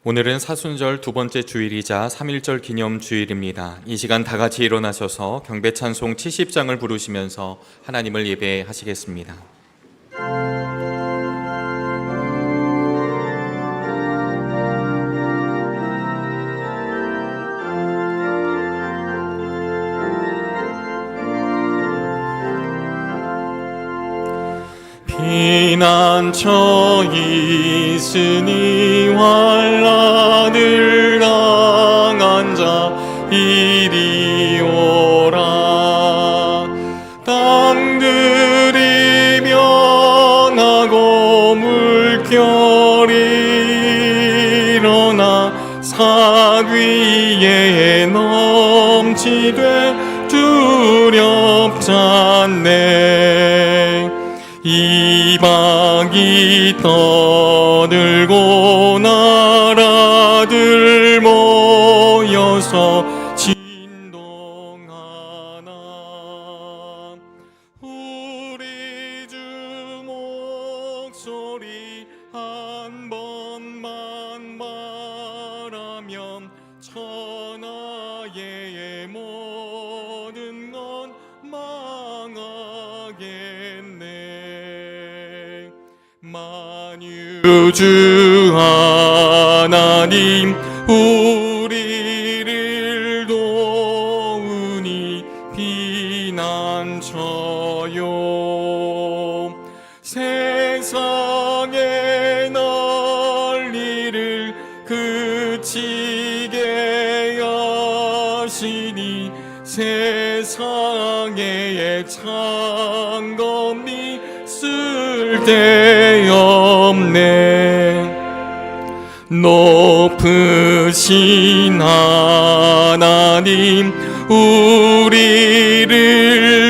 오늘은 사순절 두 번째 주일이자 3.1절 기념 주일입니다. 이 시간 다 같이 일어나셔서 경배 찬송 70장을 부르시면서 하나님을 예배하시겠습니다. 피난처 있으니 환난을 당한 자 이리 오라. 땅들이 변하고 물결이 일어나 산 위에 넘치되 두렵잖네. 이방이 떠들고 나라들 모여서 진동하나. 우리 주 목소리 한 번만 말하면 천하의 모든 건 망하겠네. 만유주 하나님 우리를 도우니 피난처요. 세상의 난리를 그치게 하시니 세상의 창검이 쓸데없네. 높으신 하나님 우리를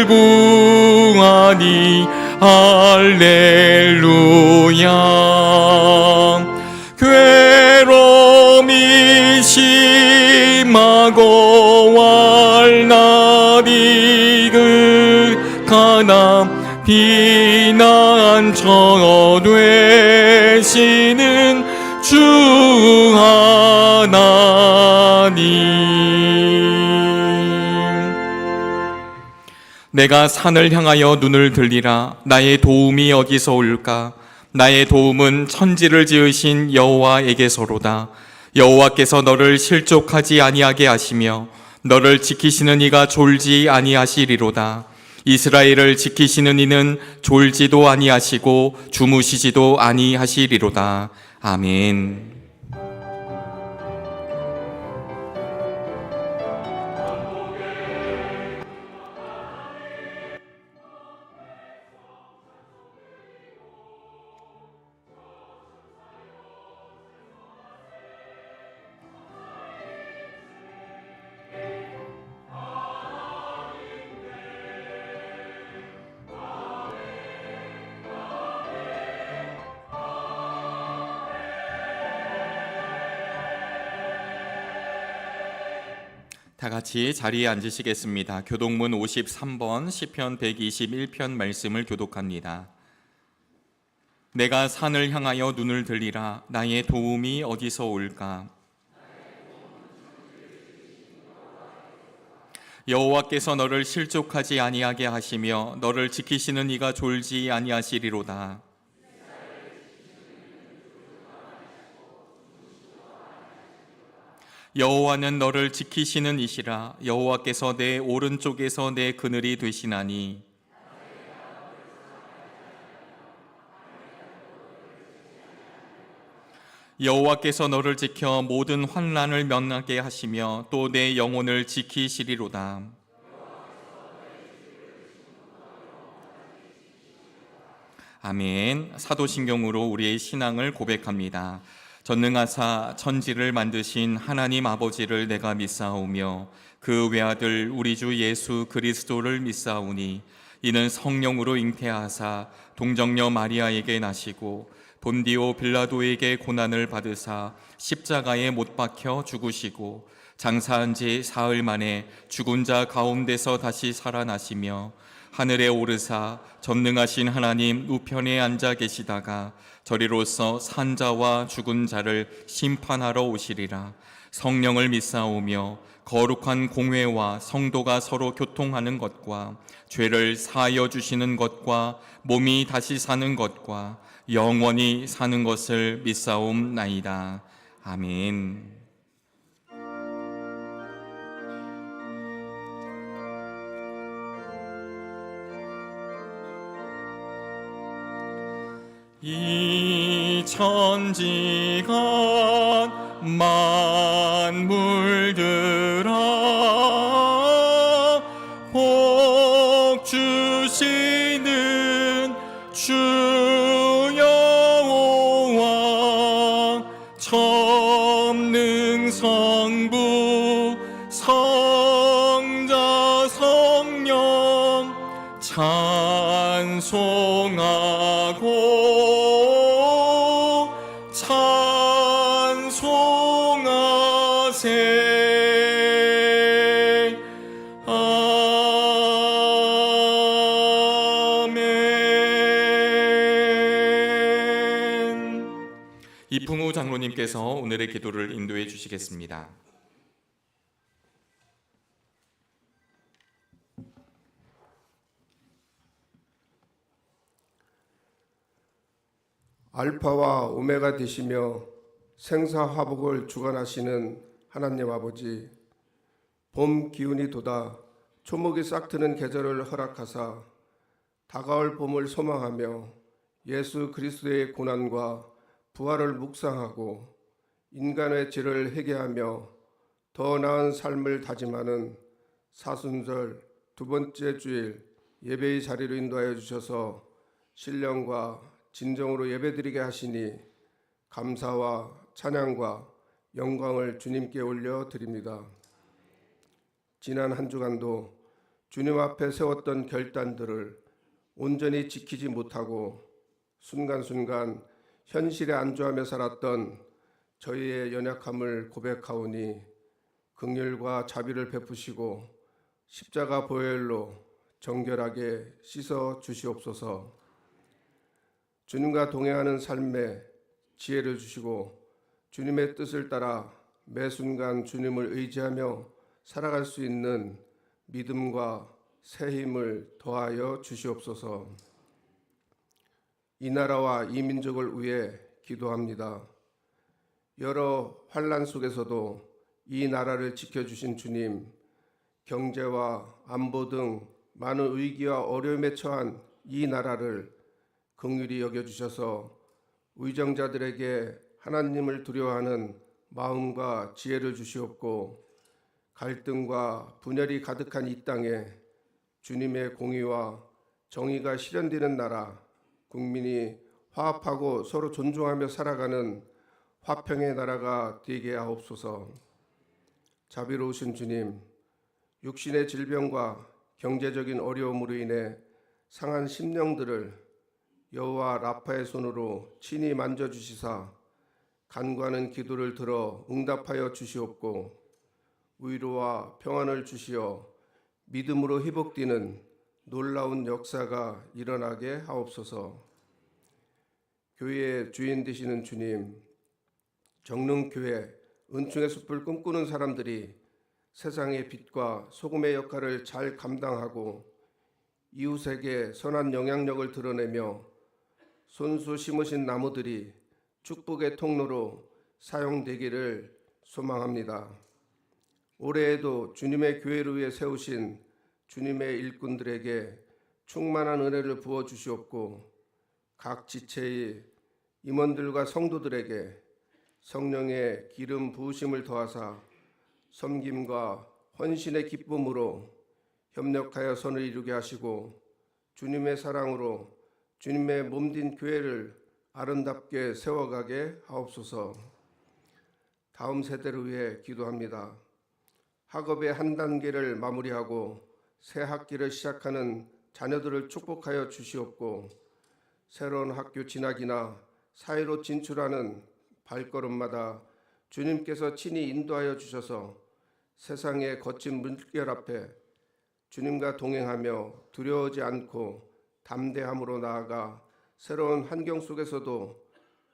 구하니 할렐루야. 괴로움이 심하고 환난이 극하나 피난처 되시는 주 하나님. 내가 산을 향하여 눈을 들리라. 나의 도움이 어디서 올까? 나의 도움은 천지를 지으신 여호와에게서로다. 여호와께서 너를 실족하지 아니하게 하시며 너를 지키시는 이가 졸지 아니하시리로다. 이스라엘을 지키시는 이는 졸지도 아니하시고 주무시지도 아니하시리로다. 아멘. 다 같이 자리에 앉으시겠습니다. 교독문 53번 시편 121편 말씀을 교독합니다. 내가 산을 향하여 눈을 들리라. 나의 도움이 어디서 올까? 여호와께서 너를 실족하지 아니하게 하시며 너를 지키시는 이가 졸지 아니하시리로다. 여호와는 너를 지키시는 이시라. 여호와께서 내 오른쪽에서 내 그늘이 되시나니. 여호와께서 너를 지켜 모든 환난을 면하게 하시며 또 내 영혼을 지키시리로다. 아멘. 사도신경으로 우리의 신앙을 고백합니다. 전능하사 천지를 만드신 하나님 아버지를 내가 믿사오며 그 외아들 우리 주 예수 그리스도를 믿사오니 이는 성령으로 잉태하사 동정녀 마리아에게 나시고 본디오 빌라도에게 고난을 받으사 십자가에 못 박혀 죽으시고 장사한 지 사흘 만에 죽은 자 가운데서 다시 살아나시며 하늘에 오르사 전능하신 하나님 우편에 앉아 계시다가 저리로서 산자와 죽은 자를 심판하러 오시리라. 성령을 믿사오며 거룩한 공회와 성도가 서로 교통하는 것과 죄를 사하여 주시는 것과 몸이 다시 사는 것과 영원히 사는 것을 믿사옵나이다. 아멘. 이 천지간 만물들아 복 주시는 주 여호와 전능성부 성자 성령 찬송하고 찬송하세. 아멘. 이풍우 장로님께서 오늘의 기도를 인도해 주시겠습니다. 알파와 오메가 되시며 생사화복을 주관하시는 하나님 아버지, 봄 기운이 돋아 초목이 싹트는 계절을 허락하사 다가올 봄을 소망하며 예수 그리스도의 고난과 부활을 묵상하고 인간의 죄를 회개하며 더 나은 삶을 다짐하는 사순절 두 번째 주일 예배의 자리로 인도하여 주셔서 신령과 진정으로 예배드리게 하시니 감사와 찬양과 영광을 주님께 올려드립니다. 지난 한 주간도 주님 앞에 세웠던 결단들을 온전히 지키지 못하고 순간순간 현실에 안주하며 살았던 저희의 연약함을 고백하오니 긍휼과 자비를 베푸시고 십자가 보혈로 정결하게 씻어 주시옵소서. 주님과 동행하는 삶에 지혜를 주시고 주님의 뜻을 따라 매 순간 주님을 의지하며 살아갈 수 있는 믿음과 새 힘을 더하여 주시옵소서. 이 나라와 이 민족을 위해 기도합니다. 여러 환난 속에서도 이 나라를 지켜주신 주님, 경제와 안보 등 많은 위기와 어려움에 처한 이 나라를 긍휼히 여겨주셔서 위정자들에게 하나님을 두려워하는 마음과 지혜를 주시옵고 갈등과 분열이 가득한 이 땅에 주님의 공의와 정의가 실현되는 나라, 국민이 화합하고 서로 존중하며 살아가는 화평의 나라가 되게 하옵소서. 자비로우신 주님, 육신의 질병과 경제적인 어려움으로 인해 상한 심령들을 여호와 라파의 손으로 친히 만져주시사 간구하는 기도를 들어 응답하여 주시옵고 위로와 평안을 주시어 믿음으로 회복되는 놀라운 역사가 일어나게 하옵소서. 교회의 주인 되시는 주님, 정릉교회 은총의 숲을 꿈꾸는 사람들이 세상의 빛과 소금의 역할을 잘 감당하고 이웃에게 선한 영향력을 드러내며 손수 심으신 나무들이 축복의 통로로 사용되기를 소망합니다. 올해에도 주님의 교회를 위해 세우신 주님의 일꾼들에게 충만한 은혜를 부어 주시옵고 각 지체의 임원들과 성도들에게 성령의 기름 부으심을 더하사 섬김과 헌신의 기쁨으로 협력하여 선을 이루게 하시고 주님의 사랑으로 주님의 몸된 교회를 아름답게 세워가게 하옵소서. 다음 세대를 위해 기도합니다. 학업의 한 단계를 마무리하고 새 학기를 시작하는 자녀들을 축복하여 주시옵고 새로운 학교 진학이나 사회로 진출하는 발걸음마다 주님께서 친히 인도하여 주셔서 세상의 거친 물결 앞에 주님과 동행하며 두려워하지 않고 담대함으로 나아가 새로운 환경 속에서도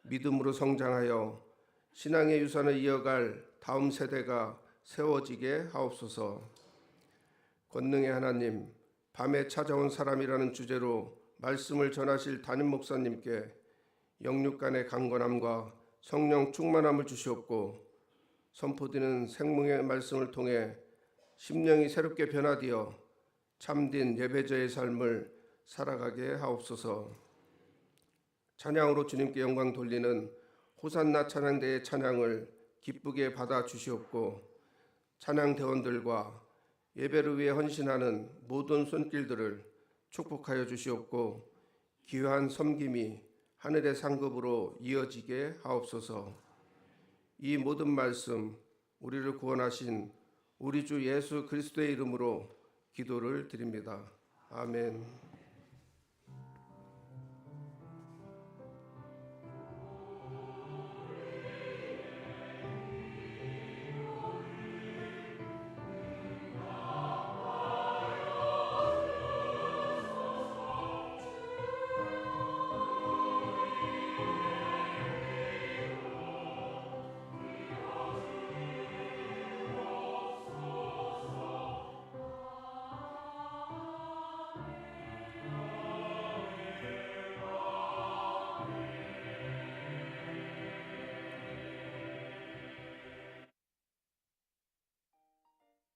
믿음으로 성장하여 신앙의 유산을 이어갈 다음 세대가 세워지게 하옵소서. 권능의 하나님, 밤에 찾아온 사람이라는 주제로 말씀을 전하실 담임 목사님께 영육 간의 강건함과 성령 충만함을 주시옵고 선포되는 생명의 말씀을 통해 심령이 새롭게 변화되어 참된 예배자의 삶을 살아가게 하옵소서. 찬양으로 주님께 영광 돌리는 호산나 찬양대의 찬양을 기쁘게 받아 주시옵고 찬양대원들과 예배를 위해 헌신하는 모든 손길들을 축복하여 주시옵고 귀한 섬김이 하늘의 상급으로 이어지게 하옵소서. 이 모든 말씀 우리를 구원하신 우리 주 예수 그리스도의 이름으로 기도를 드립니다. 아멘.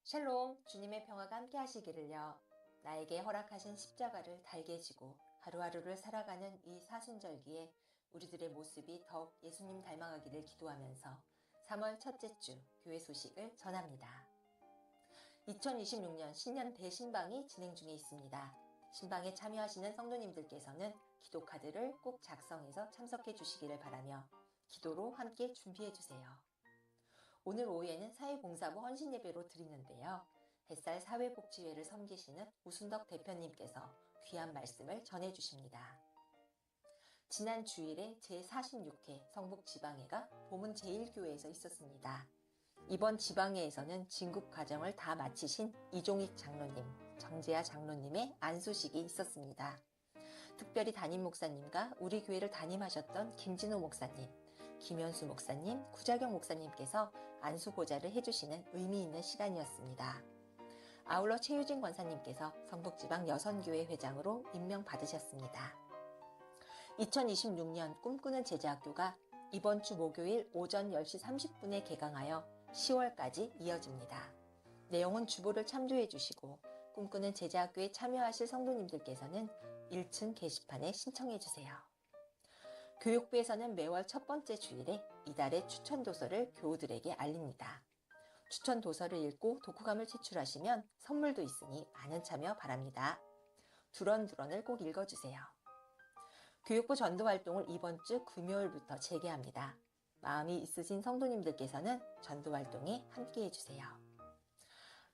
샬롬, 주님의 평화가 함께 하시기를요. 나에게 허락하신 십자가를 달게 지고 하루하루를 살아가는 이 사순절기에 우리들의 모습이 더욱 예수님 닮아가기를 기도하면서 3월 첫째 주 교회 소식을 전합니다. 2026년 신년 대신방이 진행 중에 있습니다. 신방에 참여하시는 성도님들께서는 기도카드를 꼭 작성해서 참석해 주시기를 바라며 기도로 함께 준비해 주세요. 오늘 오후에는 사회봉사부 헌신예배로 드리는데요. 햇살 사회복지회를 섬기시는 우순덕 대표님께서 귀한 말씀을 전해주십니다. 지난 주일에 제46회 성북지방회가 보문 제1교회에서 있었습니다. 이번 지방회에서는 진급 과정을 다 마치신 이종익 장로님, 정재하 장로님의 안수식이 있었습니다. 특별히 담임 목사님과 우리 교회를 담임하셨던 김진호 목사님, 김현수 목사님, 구자경 목사님께서 안수고자를 해주시는 의미 있는 시간이었습니다. 아울러 최유진 권사님께서 성북지방 여선교회 회장으로 임명받으셨습니다. 2026년 꿈꾸는 제자학교가 이번 주 목요일 오전 10시 30분에 개강하여 10월까지 이어집니다. 내용은 주보를 참조해 주시고 꿈꾸는 제자학교에 참여하실 성도님들께서는 1층 게시판에 신청해 주세요. 교육부에서는 매월 첫 번째 주일에 이달의 추천 도서를 교우들에게 알립니다. 추천 도서를 읽고 독후감을 제출하시면 선물도 있으니 많은 참여 바랍니다. 두런두런을 꼭 읽어주세요. 교육부 전도활동을 이번 주 금요일부터 재개합니다. 마음이 있으신 성도님들께서는 전도활동에 함께해 주세요.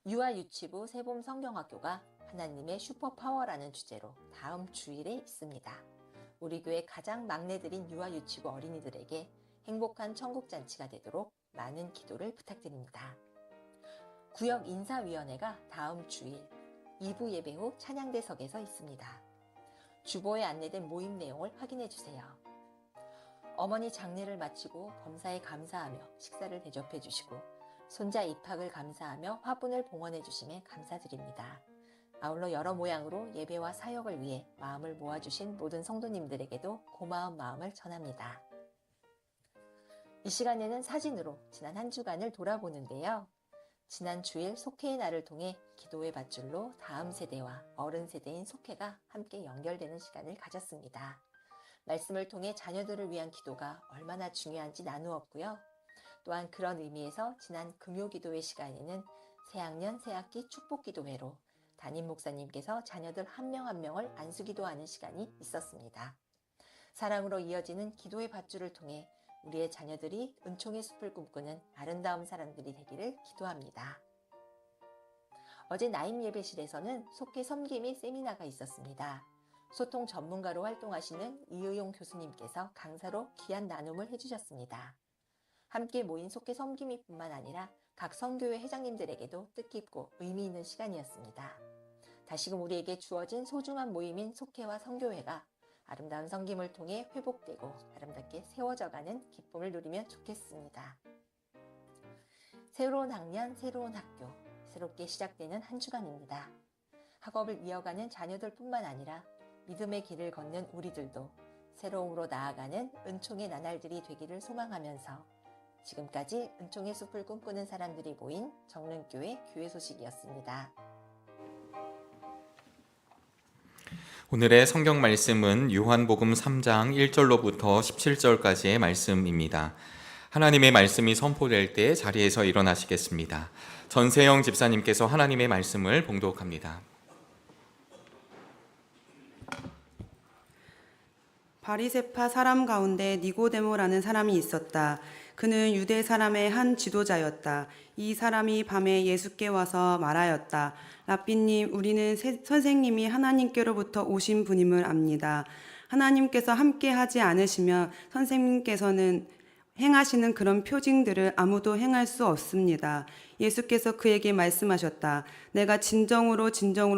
유아유치부 세봄 성경학교가 하나님의 슈퍼파워라는 주제로 다음 주일에 있습니다. 우리 교회 가장 막내들인 유아유치부 어린이들에게 행복한 천국잔치가 되도록 많은 기도를 부탁드립니다. 구역 인사위원회가 다음 주일 2부 예배 후 찬양대석에서 있습니다. 주보에 안내된 모임 내용을 확인해 주세요. 어머니 장례를 마치고 범사에 감사하며 식사를 대접해 주시고 손자 입학을 감사하며 화분을 봉헌해 주심에 감사드립니다. 아울러 여러 모양으로 예배와 사역을 위해 마음을 모아주신 모든 성도님들에게도 고마운 마음을 전합니다. 이 시간에는 사진으로 지난 한 주간을 돌아보는데요. 지난 주일 속회의 날을 통해 기도의 밧줄로 다음 세대와 어른 세대인 속회가 함께 연결되는 시간을 가졌습니다. 말씀을 통해 자녀들을 위한 기도가 얼마나 중요한지 나누었고요. 또한 그런 의미에서 지난 금요기도회 시간에는 새학년 새학기 축복기도회로 담임 목사님께서 자녀들 한 명 한 명을 안수기도하는 시간이 있었습니다. 사랑으로 이어지는 기도의 밧줄을 통해 우리의 자녀들이 은총의 숲을 꿈꾸는 아름다운 사람들이 되기를 기도합니다. 어제 나임 예배실에서는 속회 섬김이 세미나가 있었습니다. 소통 전문가로 활동하시는 이의용 교수님께서 강사로 귀한 나눔을 해주셨습니다. 함께 모인 속회 섬김이뿐만 아니라 각 성교회 회장님들에게도 뜻깊고 의미 있는 시간이었습니다. 다시금 우리에게 주어진 소중한 모임인 속회와 성교회가 아름다운 섬김을 통해 회복되고 아름답게 세워져가는 기쁨을 누리면 좋겠습니다. 새로운 학년, 새로운 학교, 새롭게 시작되는 한 주간입니다. 학업을 이어가는 자녀들뿐만 아니라 믿음의 길을 걷는 우리들도 새로움으로 나아가는 은총의 나날들이 되기를 소망하면서 지금까지 은총의 숲을 꿈꾸는 사람들이 모인 정릉교회 교회 소식이었습니다. 오늘의 성경 말씀은 요한복음 3장 1절로부터 17절까지의 말씀입니다. 하나님의 말씀이 선포될 때 자리에서 일어나시겠습니다. 전세영 집사님께서 하나님의 말씀을 봉독합니다. 바리새파 사람 가운데 니고데모라는 사람이 있었다. 그는 유대 사람의 한 지도자였다. 이 사람이 밤에 예수께 와서 말하였다. 랍비님, 우리는 선생님이 하나님께로부터 오신 분임을 압니다. 하나님께서 함께 하지 않으시면 선생님께서는 행하시는 그런 표징들을 아무도 행할 수 없습니다. 예수께서 그에게 말씀하셨다. 내가 진정으로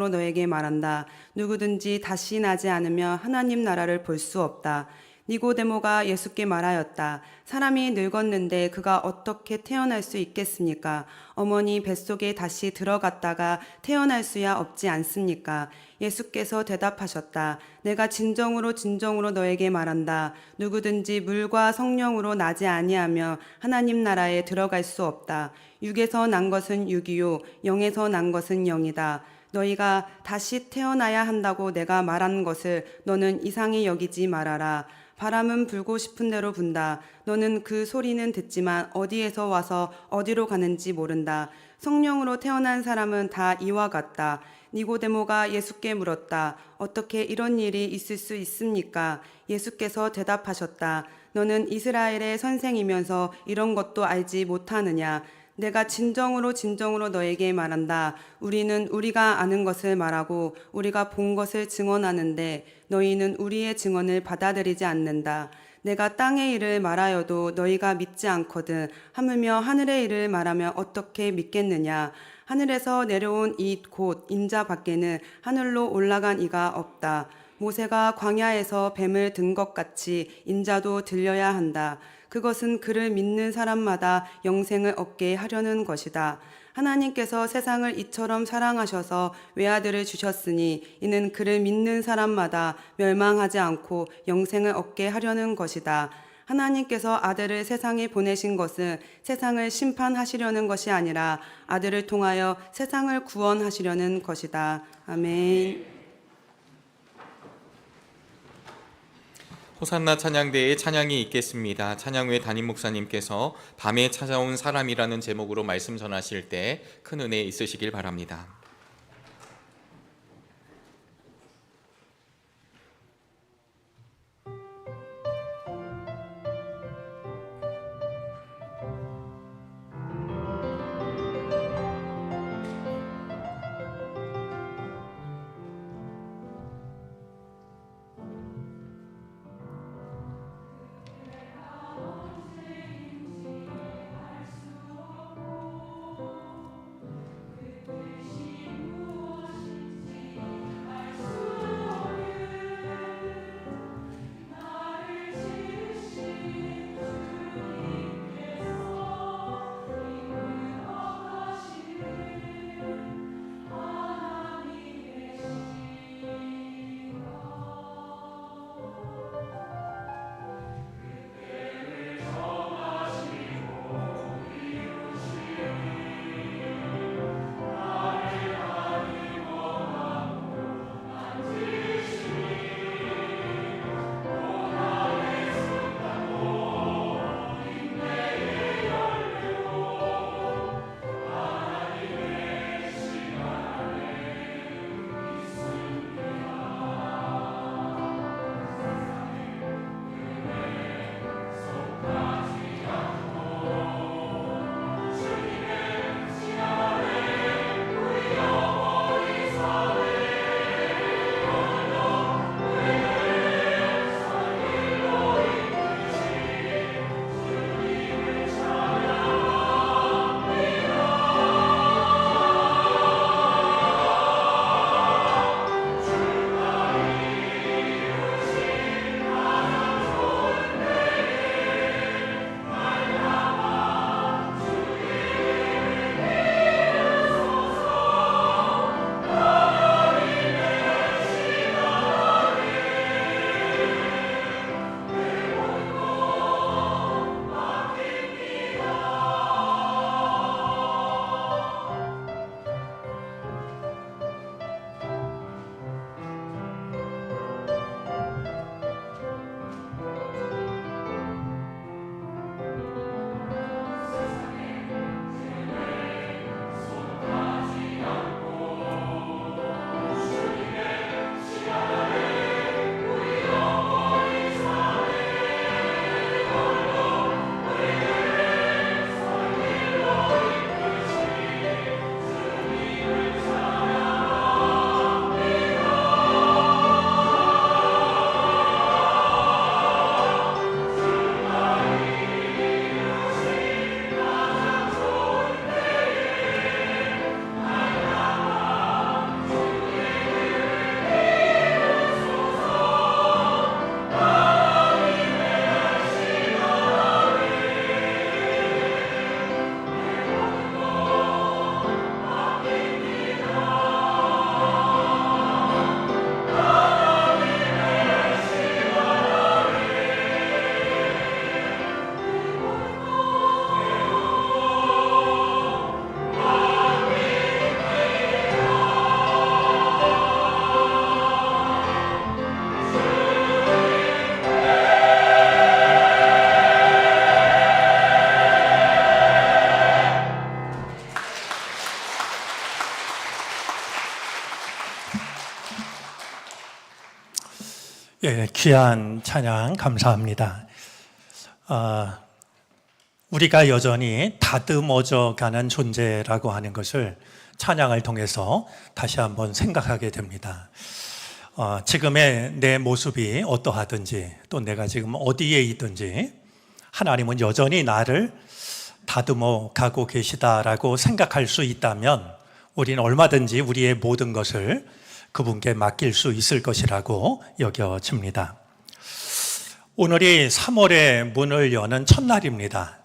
너에게 말한다. 누구든지 다시 나지 않으면 하나님 나라를 볼 수 없다. 니고데모가 예수께 말하였다. 사람이 늙었는데 그가 어떻게 태어날 수 있겠습니까? 어머니 뱃속에 다시 들어갔다가 태어날 수야 없지 않습니까? 예수께서 대답하셨다. 내가 진정으로 너에게 말한다. 누구든지 물과 성령으로 나지 아니하며 하나님 나라에 들어갈 수 없다. 육에서 난 것은 육이요 영에서 난 것은 영이다. 너희가 다시 태어나야 한다고 내가 말한 것을 너는 이상히 여기지 말아라. 바람은 불고 싶은 대로 분다. 너는 그 소리는 듣지만 어디에서 와서 어디로 가는지 모른다. 성령으로 태어난 사람은 다 이와 같다. 니고데모가 예수께 물었다. 어떻게 이런 일이 있을 수 있습니까? 예수께서 대답하셨다. 너는 이스라엘의 선생이면서 이런 것도 알지 못하느냐? 내가 진정으로 너에게 말한다. 우리는 우리가 아는 것을 말하고 우리가 본 것을 증언하는데 너희는 우리의 증언을 받아들이지 않는다. 내가 땅의 일을 말하여도 너희가 믿지 않거든. 하물며 하늘의 일을 말하면 어떻게 믿겠느냐. 하늘에서 내려온 이 곧 인자 밖에는 하늘로 올라간 이가 없다. 모세가 광야에서 뱀을 든 것 같이 인자도 들려야 한다. 그것은 그를 믿는 사람마다 영생을 얻게 하려는 것이다. 하나님께서 세상을 이처럼 사랑하셔서 외아들을 주셨으니 이는 그를 믿는 사람마다 멸망하지 않고 영생을 얻게 하려는 것이다. 하나님께서 아들을 세상에 보내신 것은 세상을 심판하시려는 것이 아니라 아들을 통하여 세상을 구원하시려는 것이다. 아멘. 호산나 찬양대에 찬양이 있겠습니다. 찬양회 담임 목사님께서 밤에 찾아온 사람이라는 제목으로 말씀 전하실 때 큰 은혜 있으시길 바랍니다. 예, 귀한 찬양 감사합니다. 우리가 여전히 다듬어져 가는 존재라고 하는 것을 찬양을 통해서 다시 한번 생각하게 됩니다. 지금의 내 모습이 어떠하든지 또 내가 지금 어디에 있든지 하나님은 여전히 나를 다듬어 가고 계시다라고 생각할 수 있다면 우리는 얼마든지 우리의 모든 것을 그분께 맡길 수 있을 것이라고 여겨집니다. 오늘이 3월의 문을 여는 첫날입니다.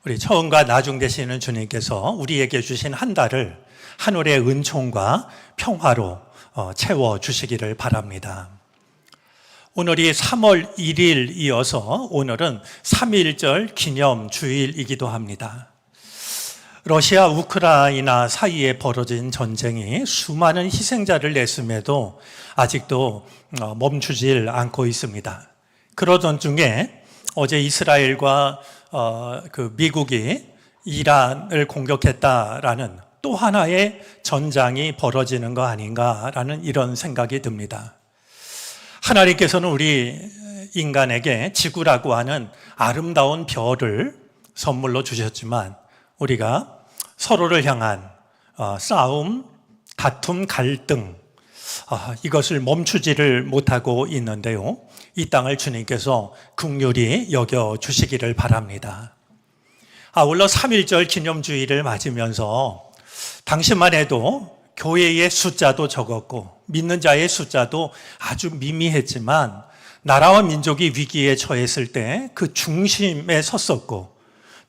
우리 처음과 나중 되시는 주님께서 우리에게 주신 한 달을 하늘의 은총과 평화로 채워주시기를 바랍니다. 오늘이 3월 1일 이어서 오늘은 3.1절 기념주일이기도 합니다. 러시아 우크라이나 사이에 벌어진 전쟁이 수많은 희생자를 냈음에도 아직도 멈추질 않고 있습니다. 그러던 중에 어제 이스라엘과 미국이 이란을 공격했다라는 또 하나의 전장이 벌어지는 거 아닌가라는 이런 생각이 듭니다. 하나님께서는 우리 인간에게 지구라고 하는 아름다운 별을 선물로 주셨지만 우리가 서로를 향한 싸움, 다툼, 갈등 이것을 멈추지를 못하고 있는데요. 이 땅을 주님께서 긍휼히 여겨주시기를 바랍니다. 아울러 3.1절 기념주의를 맞으면서 당시만 해도 교회의 숫자도 적었고 믿는 자의 숫자도 아주 미미했지만 나라와 민족이 위기에 처했을 때 그 중심에 섰었고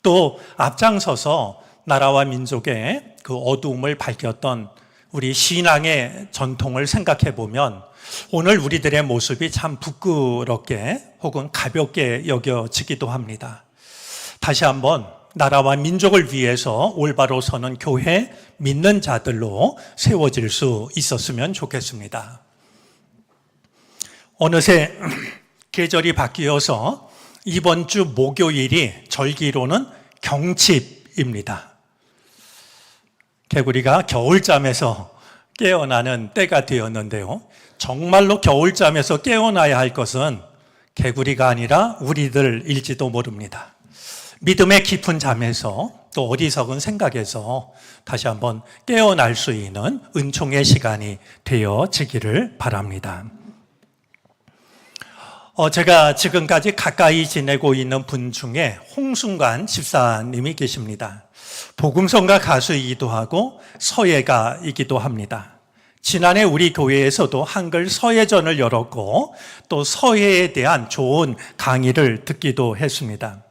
또 앞장서서 나라와 민족의 그 어두움을 밝혔던 우리 신앙의 전통을 생각해 보면 오늘 우리들의 모습이 참 부끄럽게 혹은 가볍게 여겨지기도 합니다. 다시 한번 나라와 민족을 위해서 올바로 서는 교회 믿는 자들로 세워질 수 있었으면 좋겠습니다. 어느새 계절이 바뀌어서 이번 주 목요일이 절기로는 경칩입니다. 개구리가 겨울잠에서 깨어나는 때가 되었는데요. 정말로 겨울잠에서 깨어나야 할 것은 개구리가 아니라 우리들일지도 모릅니다. 믿음의 깊은 잠에서 또 어리석은 생각에서 다시 한번 깨어날 수 있는 은총의 시간이 되어지기를 바랍니다. 제가 지금까지 가까이 지내고 있는 분 중에 홍순관 집사님이 계십니다. 복음성가 가수이기도 하고 서예가이기도 합니다. 지난해 우리 교회에서도 한글 서예전을 열었고 또 서예에 대한 좋은 강의를 듣기도 했습니다.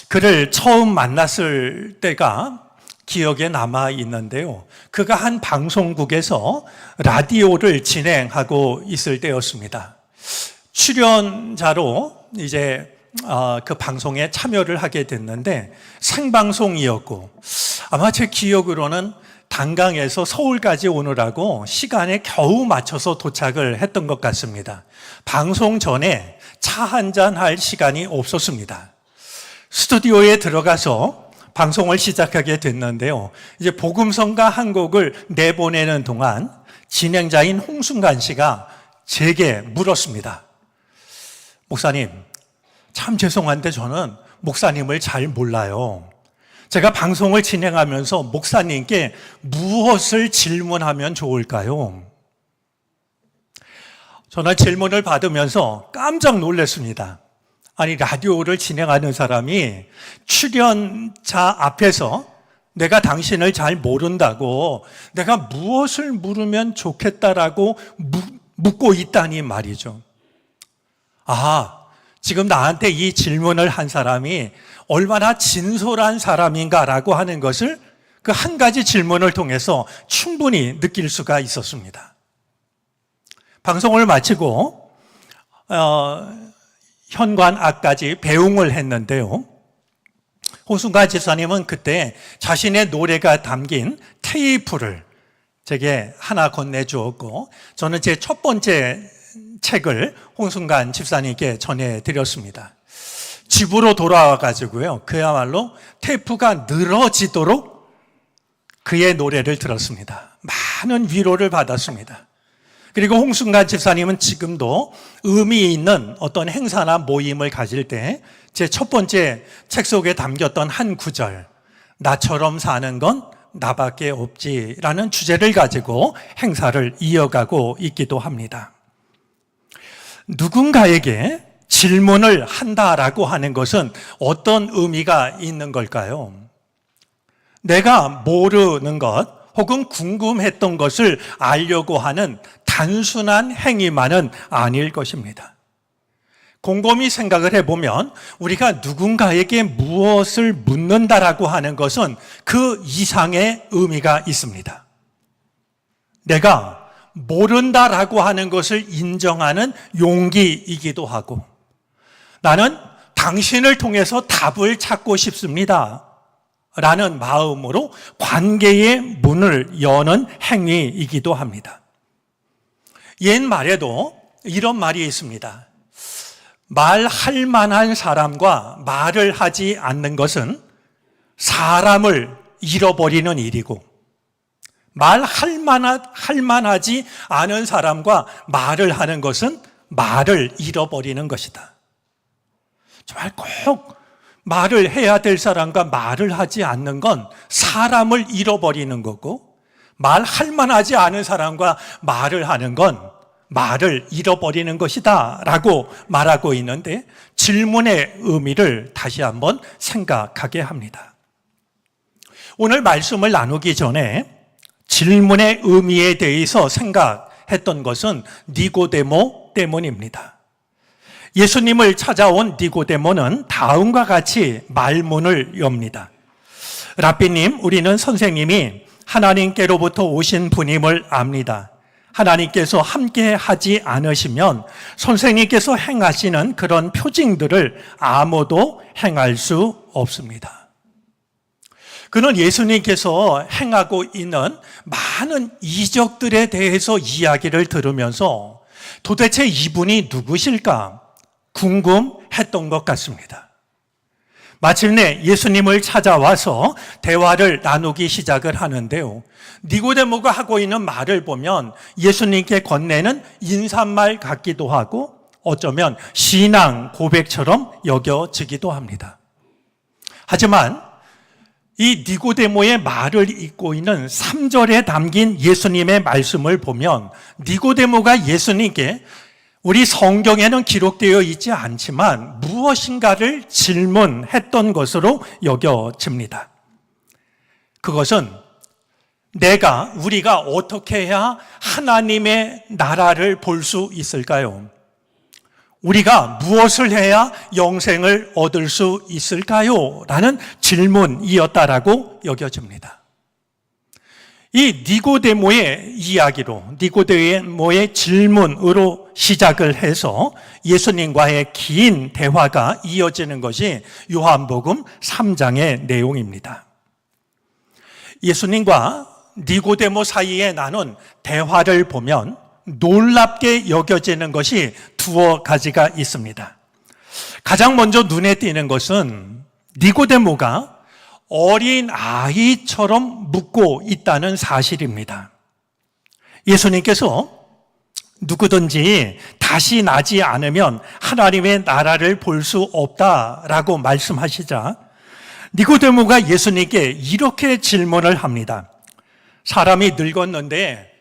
그를 처음 만났을 때가 기억에 남아 있는데요. 그가 한 방송국에서 라디오를 진행하고 있을 때였습니다. 출연자로 이제 그 방송에 참여를 하게 됐는데 생방송이었고 아마 제 기억으로는 단강에서 서울까지 오느라고 시간에 겨우 맞춰서 도착을 했던 것 같습니다. 방송 전에 차 한잔 할 시간이 없었습니다. 스튜디오에 들어가서 방송을 시작하게 됐는데요. 이제 복음성가 한 곡을 내보내는 동안 진행자인 홍순관 씨가 제게 물었습니다. 목사님, 참 죄송한데 저는 목사님을 잘 몰라요. 제가 방송을 진행하면서 목사님께 무엇을 질문하면 좋을까요? 저는 질문을 받으면서 깜짝 놀랐습니다. 아니, 라디오를 진행하는 사람이 출연자 앞에서 내가 당신을 잘 모른다고 내가 무엇을 물으면 좋겠다라고 묻고 있다니 말이죠. 지금 나한테 이 질문을 한 사람이 얼마나 진솔한 사람인가라고 하는 것을 그 한 가지 질문을 통해서 충분히 느낄 수가 있었습니다. 방송을 마치고 현관앞까지 배웅을 했는데요. 홍순관 집사님은 그때 자신의 노래가 담긴 테이프를 제게 하나 건네주었고 저는 제 첫 번째 책을 홍순관 집사님께 전해드렸습니다. 집으로 돌아와가지고요. 그야말로 테이프가 늘어지도록 그의 노래를 들었습니다. 많은 위로를 받았습니다. 그리고 홍순관 집사님은 지금도 의미 있는 어떤 행사나 모임을 가질 때 제 첫 번째 책 속에 담겼던 한 구절, 나처럼 사는 건 나밖에 없지라는 주제를 가지고 행사를 이어가고 있기도 합니다. 누군가에게 질문을 한다라고 하는 것은 어떤 의미가 있는 걸까요? 내가 모르는 것 혹은 궁금했던 것을 알려고 하는 단순한 행위만은 아닐 것입니다. 곰곰이 생각을 해보면 우리가 누군가에게 무엇을 묻는다라고 하는 것은 그 이상의 의미가 있습니다. 내가 모른다라고 하는 것을 인정하는 용기이기도 하고, 나는 당신을 통해서 답을 찾고 싶습니다 라는 마음으로 관계의 문을 여는 행위이기도 합니다. 옛말에도 이런 말이 있습니다. 말할 만한 사람과 말을 하지 않는 것은 사람을 잃어버리는 일이고, 말할 만하지 않은 사람과 말을 하는 것은 말을 잃어버리는 것이다. 정말 꼭 말을 해야 될 사람과 말을 하지 않는 건 사람을 잃어버리는 거고, 말할 만하지 않은 사람과 말을 하는 건 말을 잃어버리는 것이다 라고 말하고 있는데, 질문의 의미를 다시 한번 생각하게 합니다. 오늘 말씀을 나누기 전에 질문의 의미에 대해서 생각했던 것은 니고데모 때문입니다. 예수님을 찾아온 니고데모는 다음과 같이 말문을 엽니다. 랍비님, 우리는 선생님이 하나님께로부터 오신 분임을 압니다. 하나님께서 함께 하지 않으시면 선생님께서 행하시는 그런 표징들을 아무도 행할 수 없습니다. 그는 예수님께서 행하고 있는 많은 이적들에 대해서 이야기를 들으면서 도대체 이분이 누구실까 궁금했던 것 같습니다. 마침내 예수님을 찾아와서 대화를 나누기 시작을 하는데요. 니고데모가 하고 있는 말을 보면 예수님께 건네는 인사말 같기도 하고 어쩌면 신앙 고백처럼 여겨지기도 합니다. 하지만 이 니고데모의 말을 잇고 있는 3절에 담긴 예수님의 말씀을 보면 니고데모가 예수님께 우리 성경에는 기록되어 있지 않지만 무엇인가를 질문했던 것으로 여겨집니다. 그것은 우리가 어떻게 해야 하나님의 나라를 볼 수 있을까요? 우리가 무엇을 해야 영생을 얻을 수 있을까요? 라는 질문이었다라고 여겨집니다. 이 니고데모의 이야기로, 니고데모의 질문으로 시작을 해서 예수님과의 긴 대화가 이어지는 것이 요한복음 3장의 내용입니다. 예수님과 니고데모 사이에 나눈 대화를 보면 놀랍게 여겨지는 것이 두어 가지가 있습니다. 가장 먼저 눈에 띄는 것은 니고데모가 어린 아이처럼 묻고 있다는 사실입니다. 예수님께서 누구든지 다시 나지 않으면 하나님의 나라를 볼 수 없다라고 말씀하시자 니고데모가 예수님께 이렇게 질문을 합니다. 사람이 늙었는데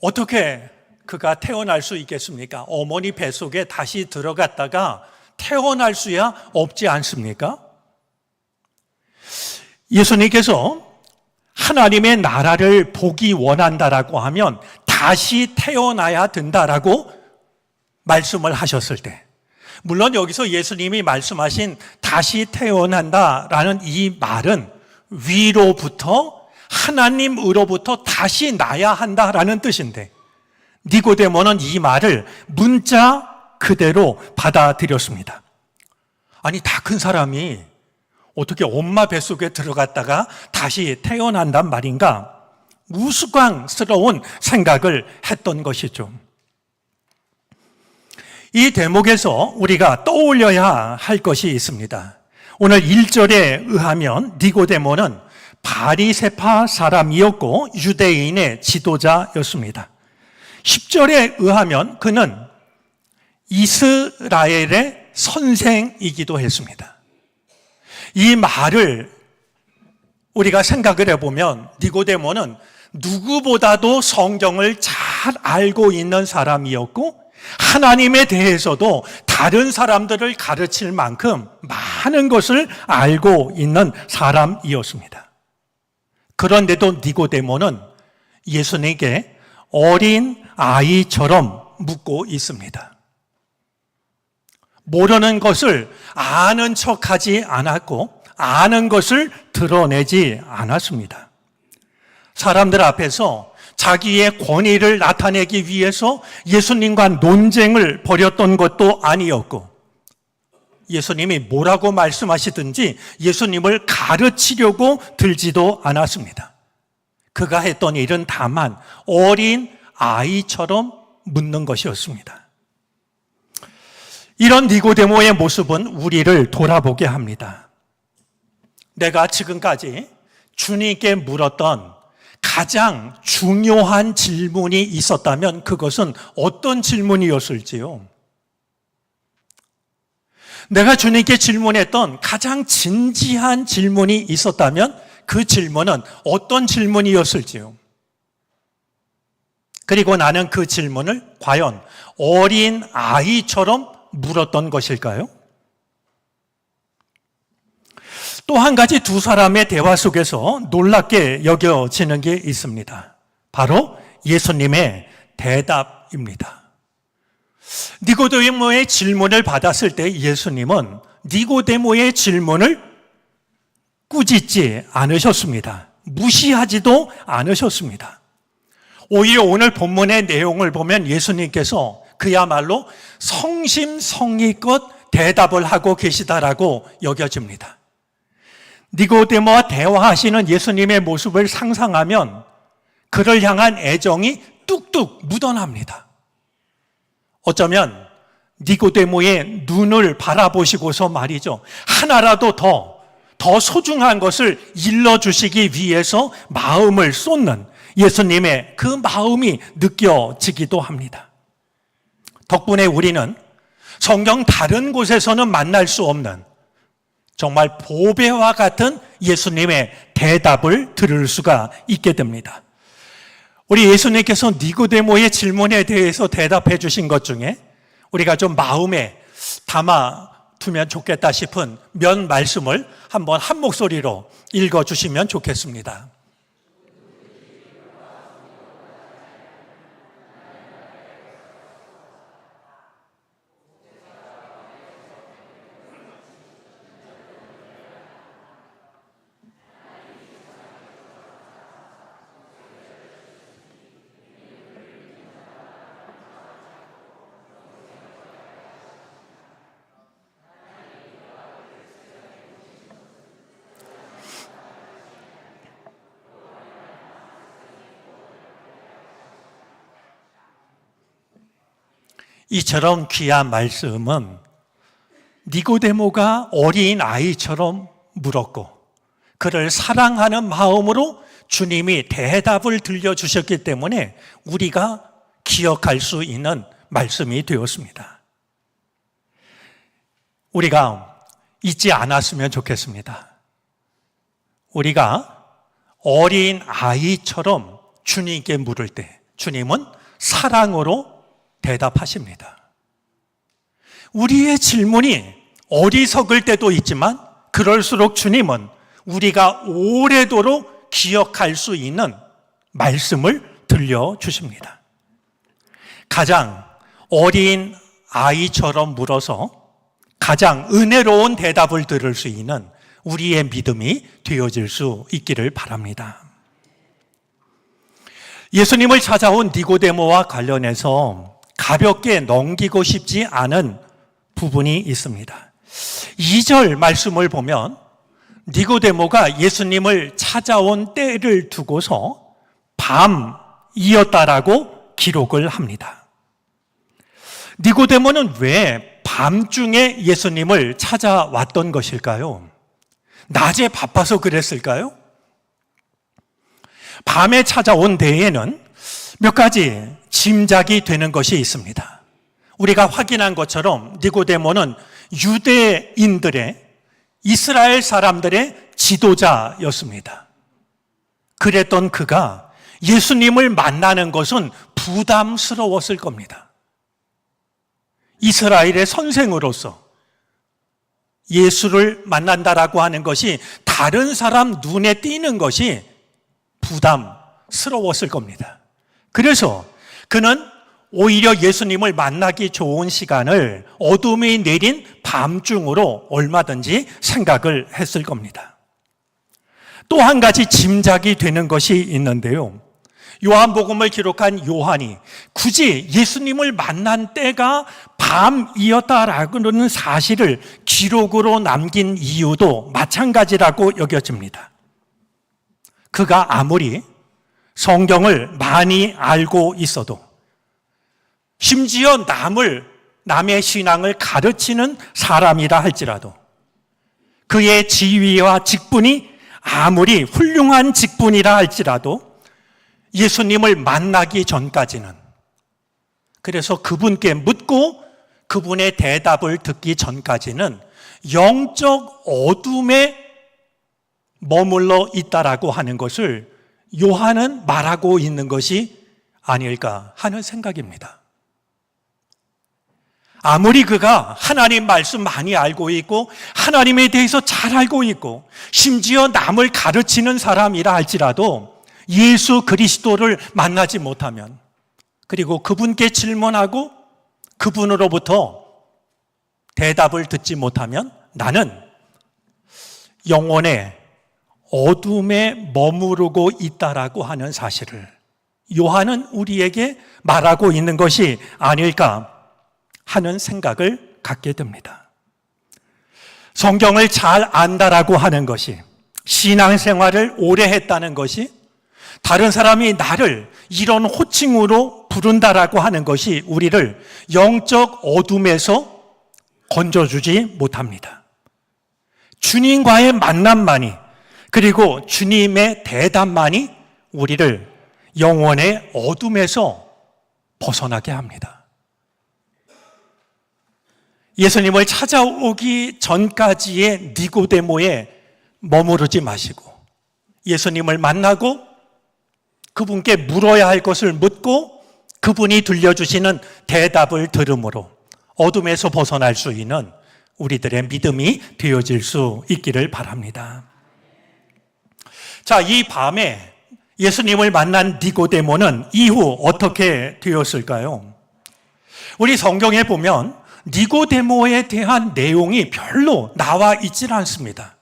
어떻게 그가 태어날 수 있겠습니까? 어머니 뱃속에 다시 들어갔다가 태어날 수야 없지 않습니까? 예수님께서 하나님의 나라를 보기 원한다라고 하면 다시 태어나야 된다라고 말씀을 하셨을 때, 물론 여기서 예수님이 말씀하신 다시 태어난다라는 이 말은 위로부터 하나님으로부터 다시 나야 한다라는 뜻인데, 니고데모는 이 말을 문자 그대로 받아들였습니다. 아니, 다 큰 사람이 어떻게 엄마 뱃속에 들어갔다가 다시 태어난단 말인가? 우스꽝스러운 생각을 했던 것이죠. 이 대목에서 우리가 떠올려야 할 것이 있습니다. 오늘 1절에 의하면 니고데모는 바리새파 사람이었고 유대인의 지도자였습니다. 10절에 의하면 그는 이스라엘의 선생이기도 했습니다. 이 말을 우리가 생각을 해보면 니고데모는 누구보다도 성경을 잘 알고 있는 사람이었고 하나님에 대해서도 다른 사람들을 가르칠 만큼 많은 것을 알고 있는 사람이었습니다. 그런데도 니고데모는 예수님께 어린 아이처럼 묻고 있습니다. 모르는 것을 아는 척하지 않았고 아는 것을 드러내지 않았습니다. 사람들 앞에서 자기의 권위를 나타내기 위해서 예수님과 논쟁을 벌였던 것도 아니었고 예수님이 뭐라고 말씀하시든지 예수님을 가르치려고 들지도 않았습니다. 그가 했던 일은 다만 어린 아이처럼 묻는 것이었습니다. 이런 니고데모의 모습은 우리를 돌아보게 합니다. 내가 지금까지 주님께 물었던 가장 중요한 질문이 있었다면 그것은 어떤 질문이었을지요? 내가 주님께 질문했던 가장 진지한 질문이 있었다면 그 질문은 어떤 질문이었을지요? 그리고 나는 그 질문을 과연 어린 아이처럼 물었던 것일까요? 또 한 가지 두 사람의 대화 속에서 놀랍게 여겨지는 게 있습니다. 바로 예수님의 대답입니다. 니고데모의 질문을 받았을 때 예수님은 니고데모의 질문을 꾸짖지 않으셨습니다. 무시하지도 않으셨습니다. 오히려 오늘 본문의 내용을 보면 예수님께서 그야말로 성심성의껏 대답을 하고 계시다라고 여겨집니다. 니고데모와 대화하시는 예수님의 모습을 상상하면 그를 향한 애정이 뚝뚝 묻어납니다. 어쩌면 니고데모의 눈을 바라보시고서 말이죠. 하나라도 더 소중한 것을 일러주시기 위해서 마음을 쏟는 예수님의 그 마음이 느껴지기도 합니다. 덕분에 우리는 성경 다른 곳에서는 만날 수 없는 정말 보배와 같은 예수님의 대답을 들을 수가 있게 됩니다. 우리 예수님께서 니고데모의 질문에 대해서 대답해 주신 것 중에 우리가 좀 마음에 담아두면 좋겠다 싶은 몇 말씀을 한번 한 목소리로 읽어주시면 좋겠습니다. 이처럼 귀한 말씀은 니고데모가 어린 아이처럼 물었고 그를 사랑하는 마음으로 주님이 대답을 들려주셨기 때문에 우리가 기억할 수 있는 말씀이 되었습니다. 우리가 잊지 않았으면 좋겠습니다. 우리가 어린 아이처럼 주님께 물을 때 주님은 사랑으로 대답하십니다. 우리의 질문이 어리석을 때도 있지만 그럴수록 주님은 우리가 오래도록 기억할 수 있는 말씀을 들려주십니다. 가장 어린 아이처럼 물어서 가장 은혜로운 대답을 들을 수 있는 우리의 믿음이 되어질 수 있기를 바랍니다. 예수님을 찾아온 니고데모와 관련해서 가볍게 넘기고 싶지 않은 부분이 있습니다. 2절 말씀을 보면 니고데모가 예수님을 찾아온 때를 두고서 밤이었다라고 기록을 합니다. 니고데모는 왜 밤중에 예수님을 찾아왔던 것일까요? 낮에 바빠서 그랬을까요? 밤에 찾아온 때에는 몇 가지 짐작이 되는 것이 있습니다. 우리가 확인한 것처럼 니고데모는 유대인들의, 이스라엘 사람들의 지도자였습니다. 그랬던 그가 예수님을 만나는 것은 부담스러웠을 겁니다. 이스라엘의 선생으로서 예수를 만난다라고 하는 것이 다른 사람 눈에 띄는 것이 부담스러웠을 겁니다. 그래서 그는 오히려 예수님을 만나기 좋은 시간을 어둠이 내린 밤중으로 얼마든지 생각을 했을 겁니다. 또 한 가지 짐작이 되는 것이 있는데요. 요한복음을 기록한 요한이 굳이 예수님을 만난 때가 밤이었다라는 사실을 기록으로 남긴 이유도 마찬가지라고 여겨집니다. 그가 아무리 성경을 많이 알고 있어도, 심지어 남의 신앙을 가르치는 사람이라 할지라도, 그의 지위와 직분이 아무리 훌륭한 직분이라 할지라도 예수님을 만나기 전까지는, 그래서 그분께 묻고 그분의 대답을 듣기 전까지는 영적 어둠에 머물러 있다라고 하는 것을 요한은 말하고 있는 것이 아닐까 하는 생각입니다. 아무리 그가 하나님 말씀 많이 알고 있고 하나님에 대해서 잘 알고 있고 심지어 남을 가르치는 사람이라 할지라도 예수 그리스도를 만나지 못하면, 그리고 그분께 질문하고 그분으로부터 대답을 듣지 못하면 나는 영혼의 어둠에 머무르고 있다라고 하는 사실을 요한은 우리에게 말하고 있는 것이 아닐까 하는 생각을 갖게 됩니다. 성경을 잘 안다라고 하는 것이, 신앙생활을 오래 했다는 것이, 다른 사람이 나를 이런 호칭으로 부른다라고 하는 것이 우리를 영적 어둠에서 건져주지 못합니다. 주님과의 만남만이, 그리고 주님의 대답만이 우리를 영혼의 어둠에서 벗어나게 합니다. 예수님을 찾아오기 전까지의 니고데모에 머무르지 마시고 예수님을 만나고 그분께 물어야 할 것을 묻고 그분이 들려주시는 대답을 들음으로 어둠에서 벗어날 수 있는 우리들의 믿음이 되어질 수 있기를 바랍니다. 자, 이 밤에 예수님을 만난 니고데모는 이후 어떻게 되었을까요? 우리 성경에 보면 니고데모에 대한 내용이 별로 나와 있질 않습니다.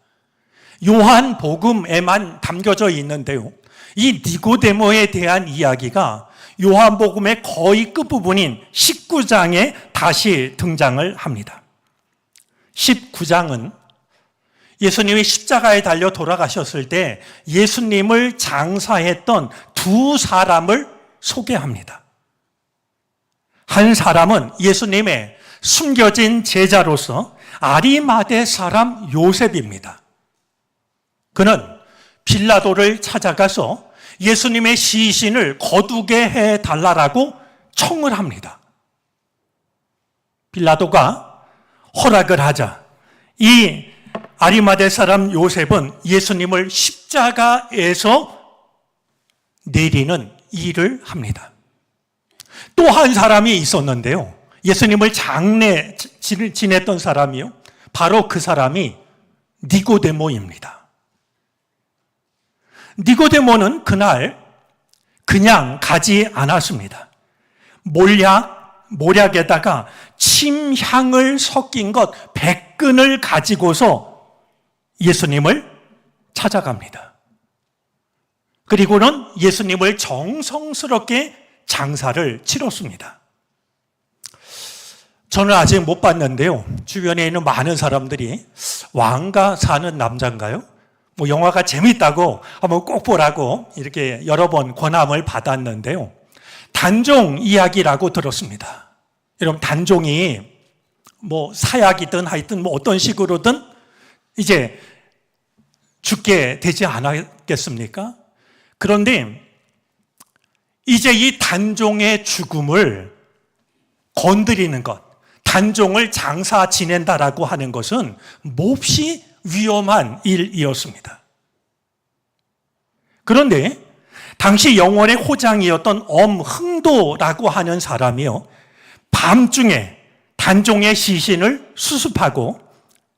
요한복음에만 담겨져 있는데요. 이 니고데모에 대한 이야기가 요한복음의 거의 끝부분인 19장에 다시 등장을 합니다. 19장은 예수님이 십자가에 달려 돌아가셨을 때 예수님을 장사했던 두 사람을 소개합니다. 한 사람은 예수님의 숨겨진 제자로서 아리마대 사람 요셉입니다. 그는 빌라도를 찾아가서 예수님의 시신을 거두게 해달라고 청을 합니다. 빌라도가 허락을 하자 이 아리마대 사람 요셉은 예수님을 십자가에서 내리는 일을 합니다. 또 한 사람이 있었는데요. 예수님을 장례 지냈던 사람이요. 바로 그 사람이 니고데모입니다. 니고데모는 그날 그냥 가지 않았습니다. 모략에다가 침향을 섞인 것 100근을 가지고서 예수님을 찾아갑니다. 그리고는 예수님을 정성스럽게 장사를 치렀습니다. 저는 아직 못 봤는데요. 주변에 있는 많은 사람들이 왕가 사는 남자인가요? 영화가 재밌다고 한번 꼭 보라고 이렇게 여러 번 권함을 받았는데요. 단종 이야기라고 들었습니다. 여러분, 단종이 사약이든 하여튼 어떤 식으로든 이제 죽게 되지 않았겠습니까? 그런데 이제 이 단종의 죽음을 건드리는 것, 단종을 장사 지낸다라고 하는 것은 몹시 위험한 일이었습니다. 그런데 당시 영원의 호장이었던 엄흥도라고 하는 사람이요, 밤중에 단종의 시신을 수습하고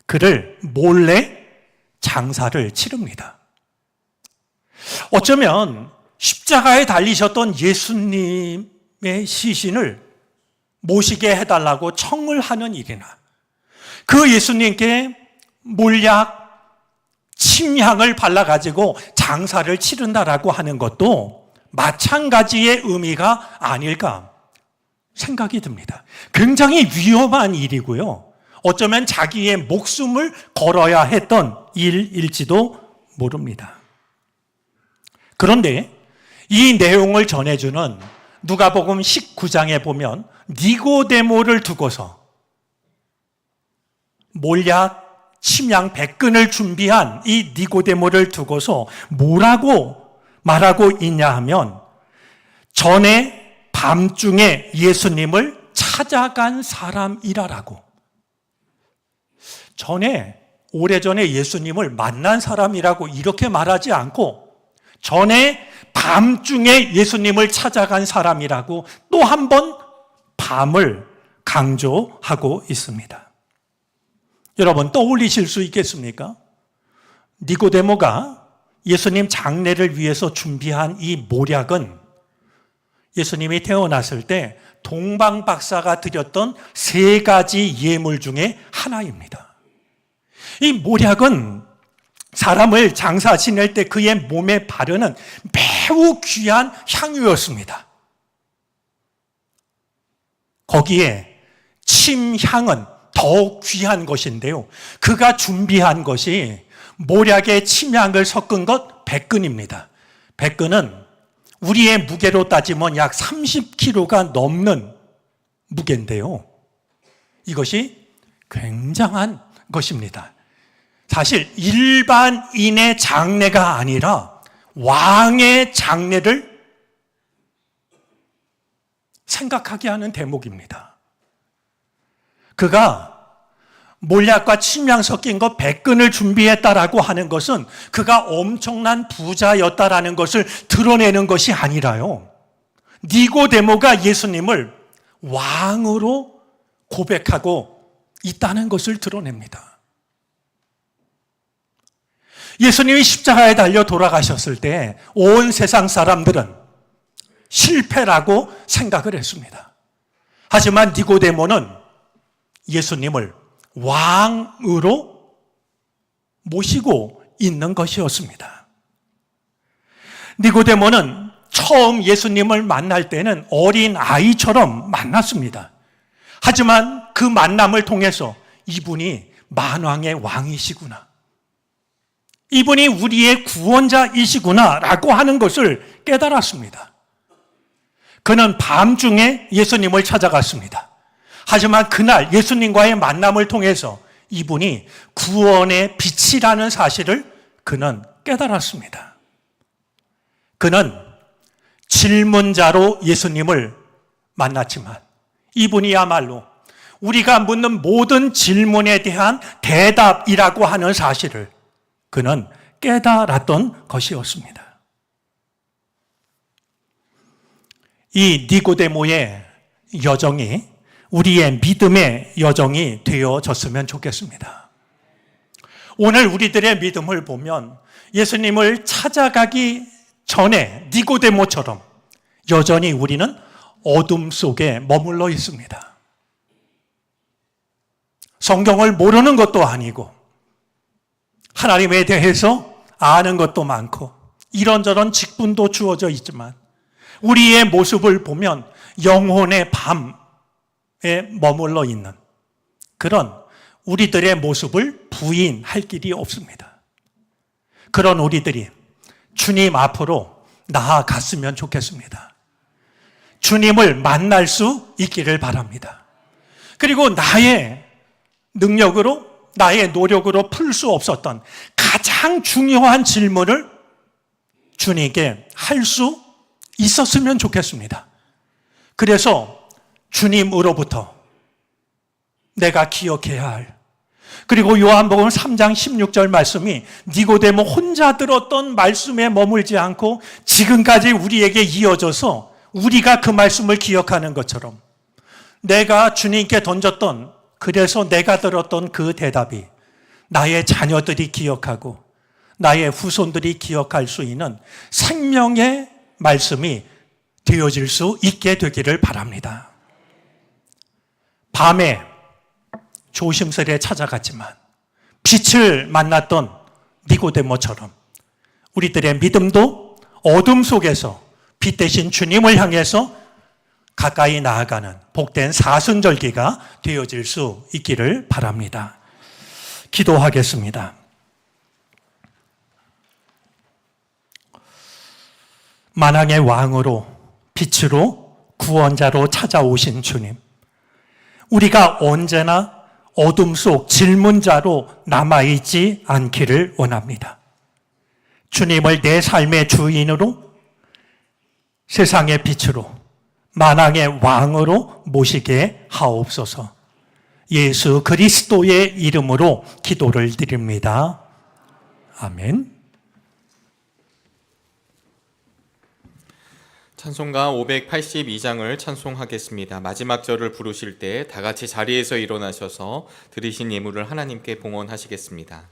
그를 몰래 장사를 치릅니다. 어쩌면 십자가에 달리셨던 예수님의 시신을 모시게 해달라고 청을 하는 일이나 그 예수님께 몰약 침향을 발라가지고 장사를 치른다라고 하는 것도 마찬가지의 의미가 아닐까 생각이 듭니다. 굉장히 위험한 일이고요. 어쩌면 자기의 목숨을 걸어야 했던 일일지도 모릅니다. 그런데 이 내용을 전해주는 누가복음 19장에 보면 니고데모를 두고서 몰약 침향 100근을 준비한 이 니고데모를 두고서 뭐라고 말하고 있냐 하면, 전에 밤중에 예수님을 찾아간 사람이라라고. 오래전에 예수님을 만난 사람이라고 이렇게 말하지 않고 전에 밤중에 예수님을 찾아간 사람이라고 또 한 번 밤을 강조하고 있습니다. 여러분 떠올리실 수 있겠습니까? 니고데모가 예수님 장례를 위해서 준비한 이 모략은 예수님이 태어났을 때 동방박사가 드렸던 3가지 예물 중에 하나입니다. 이 모략은 사람을 장사 지낼 때 그의 몸에 바르는 매우 귀한 향유였습니다. 거기에 침향은 더 귀한 것인데요, 그가 준비한 것이 모략에 침향을 섞은 것 100근입니다. 100근은 우리의 무게로 따지면 약 30kg가 넘는 무게인데요, 이것이 굉장한 것입니다. 사실 일반인의 장례가 아니라 왕의 장례를 생각하게 하는 대목입니다. 그가 몰약과 침향 섞인 것 100근을 준비했다라고 하는 것은 그가 엄청난 부자였다라는 것을 드러내는 것이 아니라요, 니고데모가 예수님을 왕으로 고백하고 있다는 것을 드러냅니다. 예수님이 십자가에 달려 돌아가셨을 때 온 세상 사람들은 실패라고 생각을 했습니다. 하지만 니고데모는 예수님을 왕으로 모시고 있는 것이었습니다. 니고데모는 처음 예수님을 만날 때는 어린 아이처럼 만났습니다. 하지만 그 만남을 통해서 이분이 만왕의 왕이시구나, 이분이 우리의 구원자이시구나 라고 하는 것을 깨달았습니다. 그는 밤중에 예수님을 찾아갔습니다. 하지만 그날 예수님과의 만남을 통해서 이분이 구원의 빛이라는 사실을 그는 깨달았습니다. 그는 질문자로 예수님을 만났지만 이분이야말로 우리가 묻는 모든 질문에 대한 대답이라고 하는 사실을 그는 깨달았던 것이었습니다. 이 니고데모의 여정이 우리의 믿음의 여정이 되어졌으면 좋겠습니다. 오늘 우리들의 믿음을 보면 예수님을 찾아가기 전에 니고데모처럼 여전히 우리는 어둠 속에 머물러 있습니다. 성경을 모르는 것도 아니고 하나님에 대해서 아는 것도 많고 이런저런 직분도 주어져 있지만 우리의 모습을 보면 영혼의 밤에 머물러 있는 그런 우리들의 모습을 부인할 길이 없습니다. 그런 우리들이 주님 앞으로 나아갔으면 좋겠습니다. 주님을 만날 수 있기를 바랍니다. 그리고 나의 능력으로, 나의 노력으로 풀 수 없었던 가장 중요한 질문을 주님께 할 수 있었으면 좋겠습니다. 그래서 주님으로부터 내가 기억해야 할, 그리고 요한복음 3장 16절 말씀이 니고데모 혼자 들었던 말씀에 머물지 않고 지금까지 우리에게 이어져서 우리가 그 말씀을 기억하는 것처럼 내가 주님께 던졌던, 그래서 내가 들었던 그 대답이 나의 자녀들이 기억하고 나의 후손들이 기억할 수 있는 생명의 말씀이 되어질 수 있게 되기를 바랍니다. 밤에 조심스레 찾아갔지만 빛을 만났던 니고데모처럼 우리들의 믿음도 어둠 속에서 빛 대신 주님을 향해서 가까이 나아가는 복된 사순절기가 되어질 수 있기를 바랍니다. 기도하겠습니다. 만왕의 왕으로 빛으로 구원자로 찾아오신 주님, 우리가 언제나 어둠 속 질문자로 남아있지 않기를 원합니다. 주님을 내 삶의 주인으로, 세상의 빛으로, 만왕의 왕으로 모시게 하옵소서. 예수 그리스도의 이름으로 기도를 드립니다. 아멘. 찬송가 582장을 찬송하겠습니다. 마지막 절을 부르실 때 다 같이 자리에서 일어나셔서 드리신 예물을 하나님께 봉헌하시겠습니다.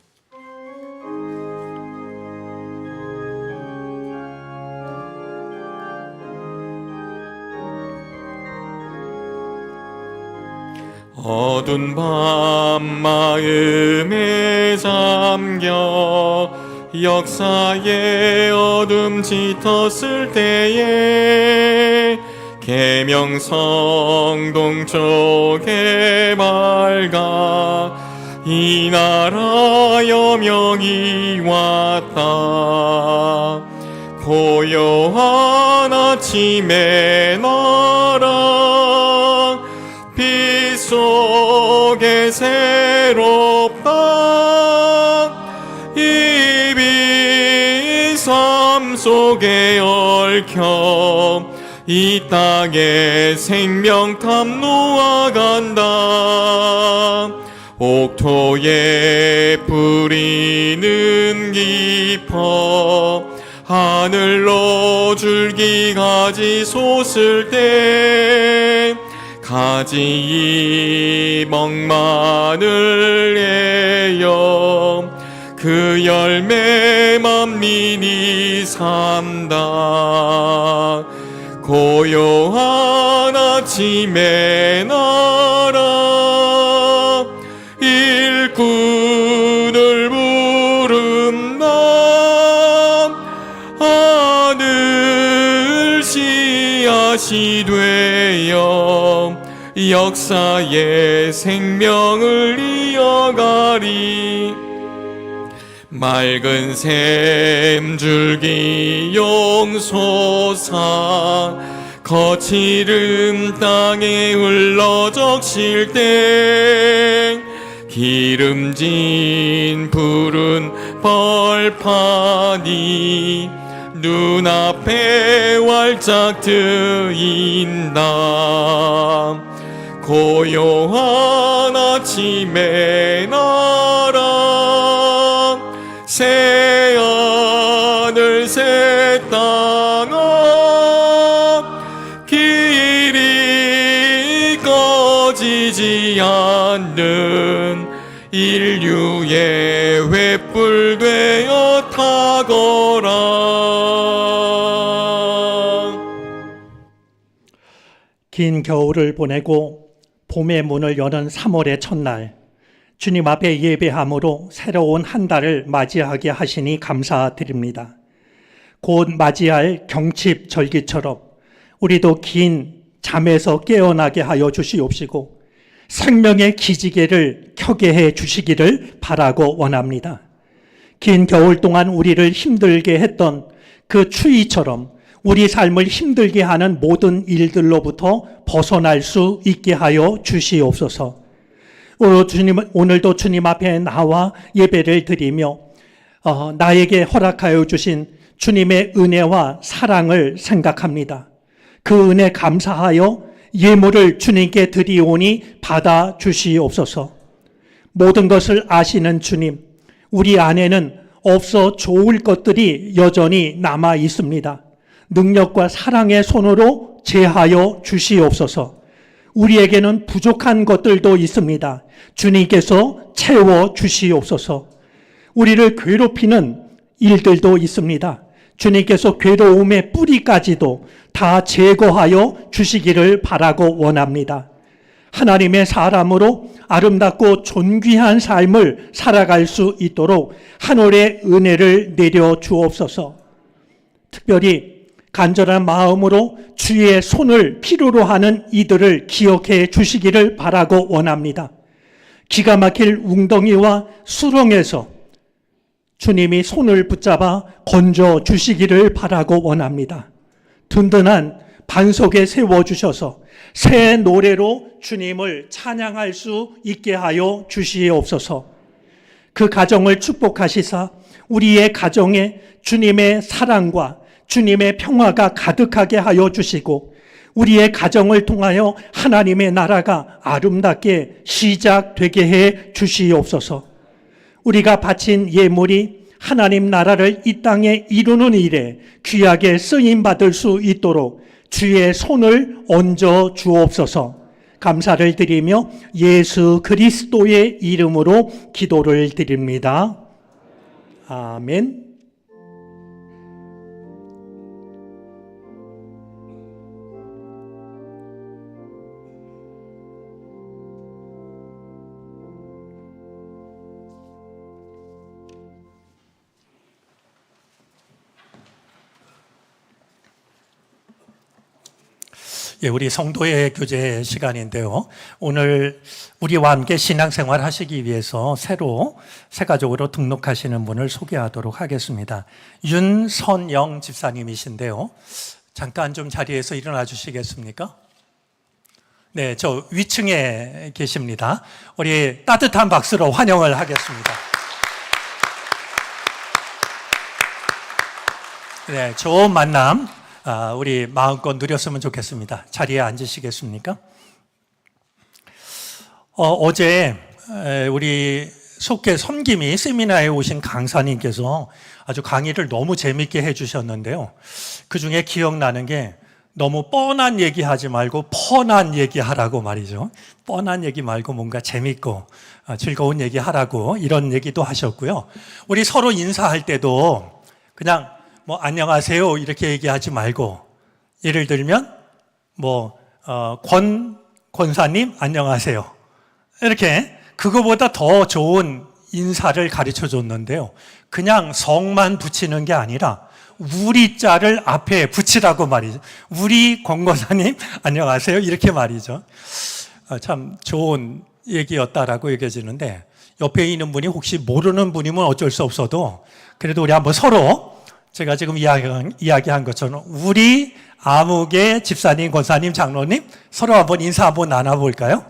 어두운 밤 마음에 잠겨 역사의 어둠 짙었을 때에 계명성 동쪽에 밝아 이 나라 여명이 왔다. 고요한 아침의 나라 빛 속에 새롭다. 삶 속에 얽혀 이 땅에 생명탐 놓아간다. 옥토에 뿌리는 깊어 하늘로 줄기가지 솟을 때 가지 멍만을 내어 그 열매 만민이 산다. 고요한 아침의 나라 일꾼을 부른다. 하늘 씨앗이 되어 역사의 생명을 이어가리. 맑은 샘줄기 용솟아 거칠은 땅에 흘러 적실 때 기름진 푸른 벌판이 눈앞에 활짝 트인다. 고요한 아침의 나라 새하늘 새 땅아 길이 꺼지지 않는 인류의 횃불 되어 타거라. 긴 겨울을 보내고 봄의 문을 여는 3월의 첫날, 주님 앞에 예배함으로 새로운 한 달을 맞이하게 하시니 감사드립니다. 곧 맞이할 경칩 절기처럼 우리도 긴 잠에서 깨어나게 하여 주시옵시고 생명의 기지개를 켜게 해 주시기를 바라고 원합니다. 긴 겨울 동안 우리를 힘들게 했던 그 추위처럼 우리 삶을 힘들게 하는 모든 일들로부터 벗어날 수 있게 하여 주시옵소서. 오늘도 주님 앞에 나와 예배를 드리며 나에게 허락하여 주신 주님의 은혜와 사랑을 생각합니다. 그 은혜 감사하여 예물을 주님께 드리오니 받아 주시옵소서. 모든 것을 아시는 주님, 우리 안에는 없어 좋을 것들이 여전히 남아 있습니다. 능력과 사랑의 손으로 제하여 주시옵소서. 우리에게는 부족한 것들도 있습니다. 주님께서 채워 주시옵소서. 우리를 괴롭히는 일들도 있습니다. 주님께서 괴로움의 뿌리까지도 다 제거하여 주시기를 바라고 원합니다. 하나님의 사람으로 아름답고 존귀한 삶을 살아갈 수 있도록 하늘의 은혜를 내려 주옵소서. 특별히 간절한 마음으로 주의 손을 필요로 하는 이들을 기억해 주시기를 바라고 원합니다. 기가 막힐 웅덩이와 수렁에서 주님이 손을 붙잡아 건져 주시기를 바라고 원합니다. 든든한 반석에 세워주셔서 새 노래로 주님을 찬양할 수 있게 하여 주시옵소서. 그 가정을 축복하시사 우리의 가정에 주님의 사랑과 주님의 평화가 가득하게 하여 주시고 우리의 가정을 통하여 하나님의 나라가 아름답게 시작되게 해 주시옵소서. 우리가 바친 예물이 하나님 나라를 이 땅에 이루는 일에 귀하게 쓰임받을 수 있도록 주의 손을 얹어 주옵소서. 감사를 드리며 예수 그리스도의 이름으로 기도를 드립니다. 아멘. 예, 우리 성도의 교제 시간인데요. 오늘 우리와 함께 신앙생활 하시기 위해서 새로 새가족으로 등록하시는 분을 소개하도록 하겠습니다. 윤선영 집사님이신데요. 잠깐 좀 자리에서 일어나 주시겠습니까? 네, 저 위층에 계십니다. 우리 따뜻한 박수로 환영을 하겠습니다. 네, 좋은 만남 우리 마음껏 누렸으면 좋겠습니다. 자리에 앉으시겠습니까? 어제 우리 속회 섬김이 세미나에 오신 강사님께서 아주 강의를 너무 재밌게 해주셨는데요. 그중에 기억나는 게 너무 뻔한 얘기하지 말고 펀한 얘기하라고 말이죠. 뻔한 얘기 말고 뭔가 재밌고 즐거운 얘기하라고 이런 얘기도 하셨고요. 우리 서로 인사할 때도 그냥 뭐 안녕하세요 이렇게 얘기하지 말고 예를 들면 권사님 안녕하세요 이렇게 그거보다 더 좋은 인사를 가르쳐 줬는데요. 그냥 성만 붙이는 게 아니라 우리 자를 앞에 붙이라고 말이죠. 우리 권권사님 안녕하세요 이렇게 말이죠. 참 좋은 얘기였다라고 여겨지는데 옆에 있는 분이 혹시 모르는 분이면 어쩔 수 없어도 그래도 우리 한번 서로 제가 지금 이야기한 것처럼 우리 아무개 집사님, 권사님, 장로님 서로 한번 인사 한번 나눠볼까요?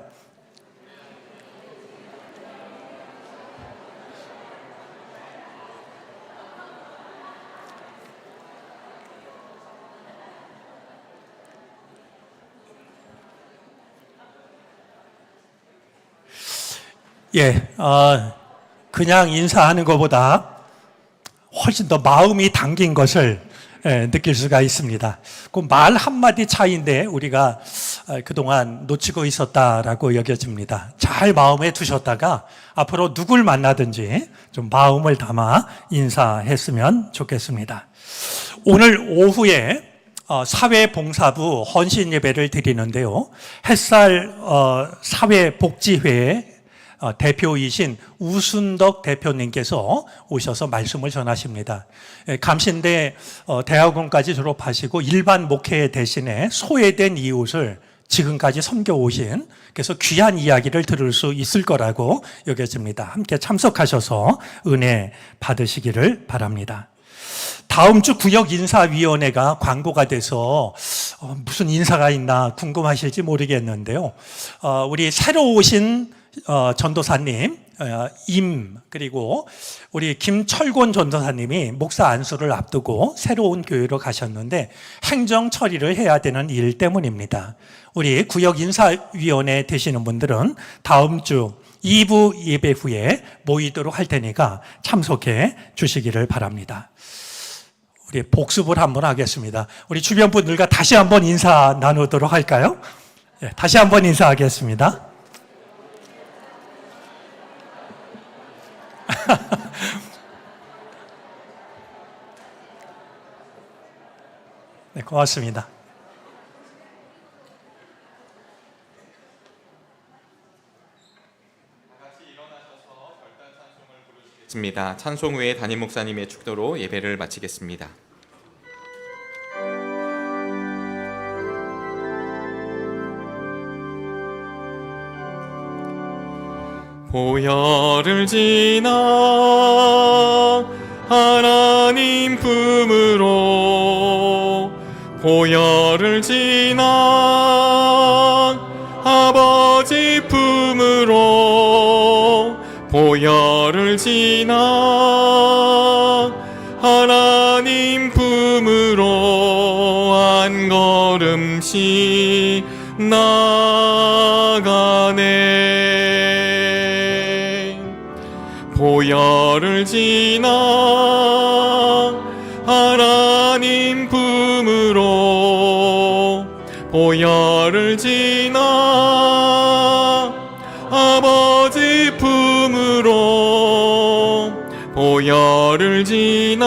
예, 그냥 인사하는 것보다 훨씬 더 마음이 담긴 것을 느낄 수가 있습니다. 그 말 한마디 차이인데 우리가 그동안 놓치고 있었다라고 여겨집니다. 잘 마음에 두셨다가 앞으로 누굴 만나든지 좀 마음을 담아 인사했으면 좋겠습니다. 오늘 오후에 사회봉사부 헌신 예배를 드리는데요. 햇살 사회복지회 대표이신 우순덕 대표님께서 오셔서 말씀을 전하십니다. 감신대 대학원까지 졸업하시고 일반 목회 대신에 소외된 이웃을 지금까지 섬겨오신 그래서 귀한 이야기를 들을 수 있을 거라고 여겨집니다. 함께 참석하셔서 은혜 받으시기를 바랍니다. 다음 주 구역인사위원회가 광고가 돼서 무슨 인사가 있나 궁금하실지 모르겠는데요. 우리 새로 오신 전도사님 그리고 우리 김철곤 전도사님이 목사 안수를 앞두고 새로운 교회로 가셨는데 행정 처리를 해야 되는 일 때문입니다. 우리 구역인사위원회 되시는 분들은 다음 주 2부 예배 후에 모이도록 할 테니까 참석해 주시기를 바랍니다. 우리 복습을 한번 하겠습니다. 우리 주변 분들과 다시 한번 인사 나누도록 할까요? 네, 다시 한번 인사하겠습니다. 네, 고맙습니다. 찬송 후에 담임 목사님의 축도로 예배를 마치겠습니다. 보혈을 지나 하나님 품으로 보혈을 지나 아버지 품으로 보혈을 지나 하나님 품으로 한 걸음씩 나가네. 보혈을 지나 하나님 품으로 보혈을 지나 아버지 품으로 보혈을 지나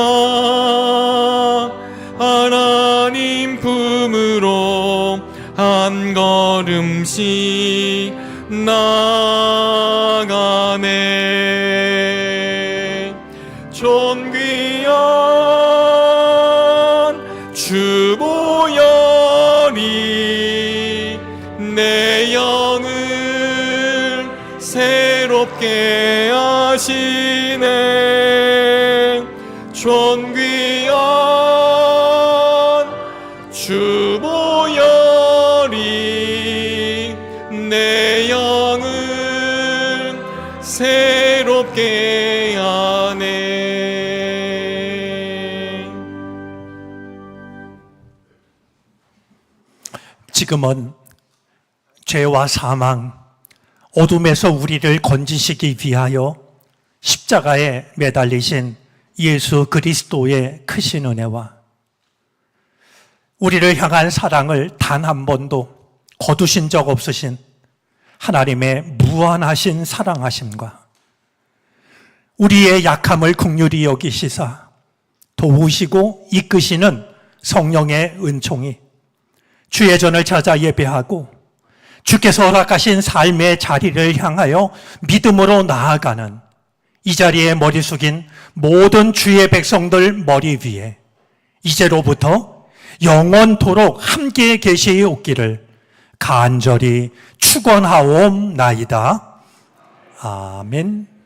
하나님 품으로 한 걸음씩 나가네. 존귀한 주 보혈이 내 영을 새롭게 하시네. 존귀한 주 보혈이 내 영을 새롭게 하네. 지금은 죄와 사망, 어둠에서 우리를 건지시기 위하여 십자가에 매달리신 예수 그리스도의 크신 은혜와 우리를 향한 사랑을 단 한 번도 거두신 적 없으신 하나님의 무한하신 사랑하심과 우리의 약함을 긍휼히 여기시사 도우시고 이끄시는 성령의 은총이 주의 전을 찾아 예배하고 주께서 허락하신 삶의 자리를 향하여 믿음으로 나아가는 이 자리에 머리 숙인 모든 주의 백성들 머리 위에 이제로부터 영원토록 함께 계시옵기를 간절히 축원하옵나이다. 아멘.